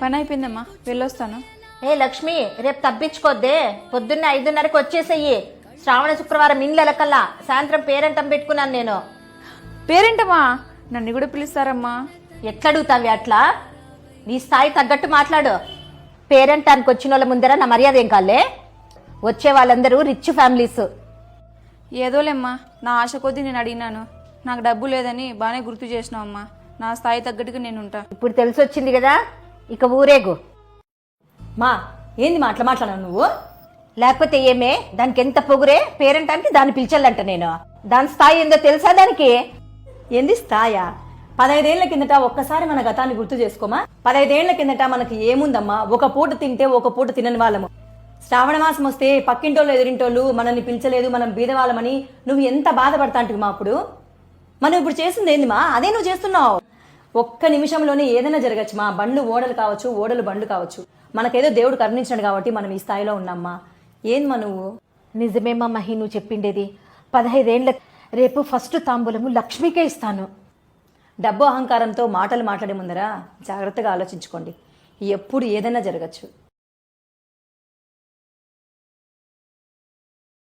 పని అయిపోయిందమ్మా, వెళ్ళొస్తాను. ఏ లక్ష్మి, రేపు తప్పించుకోద్దే. పొద్దున్నే 5:30కి వచ్చేసెయ్యి. శ్రావణ శుక్రవారం ఇండ్లెలకల్లా సాయంత్రం పేరెంటం పెట్టుకున్నాను నేను. పేరేంటమ్మా? నన్ను కూడా పిలుస్తారమ్మా. ఎట్లడుగుతావి అట్లా? నీ స్థాయి తగ్గట్టు మాట్లాడు. పేరెంటానికి వచ్చిన వాళ్ళ ముందర నా మర్యాద ఏం కాలే? వచ్చే వాళ్ళందరూ రిచ్ ఫ్యామిలీస్. ఏదోలేమ్మా, నా ఆశ కొద్దీ నేను అడిగినాను. నాకు డబ్బు లేదని బాగానే గుర్తు చేసినావమ్మా. నా స్థాయి తగ్గట్టుగా నేను ఉంటా. ఇప్పుడు తెలిసొచ్చింది కదా, ఇక ఊరేగు. మా ఏంది అట్లా మాట్లాడావు నువ్వు? లేకపోతే ఏమే, దానికి ఎంత పొగురే? పేరెంటానికి దాన్ని పిలిచాలంట నేను. దాని స్థాయి ఏందో తెలుసా దానికి? ఏంది స్థాయా? 15 ఏళ్ల కిందట ఒక్కసారి మన గతాన్ని గుర్తు చేసుకోమా. 15 ఏళ్ల కిందట మనకి ఏముందమ్మా? ఒక పూట తింటే ఒక పూట తినని వాళ్ళము. శ్రావణ మాసం వస్తే పక్కింటోళ్ళు ఎదురింటోళ్ళు మనల్ని పిలిచలేదు, మనం బీదవాళ్ళమని నువ్వు ఎంత బాధపడతాంటివి మా అప్పుడు. మనం ఇప్పుడు చేసింది ఏంది మా? అదే నువ్వు చేస్తున్నావు. ఒక్క నిమిషంలోనే ఏదైనా జరగచ్చు మా. బండ్లు ఓడలు కావచ్చు, ఓడలు బండ్లు కావచ్చు. మనకేదో దేవుడు కరుణించాడు కాబట్టి మనం ఈ స్థాయిలో ఉన్నామ్మా. ఏందమ్మా నువ్వు? నిజమేమా మహి నువ్వు చెప్పిండేది. 15 ఏళ్ల రేపు ఫస్ట్ తాంబూలము లక్ష్మికే ఇస్తాను. డబ్బు అహంకారంతో మాటలు మాట్లాడే ముందరా జాగ్రత్తగా ఆలోచించుకోండి. ఎప్పుడు ఏదైనా జరగచ్చు.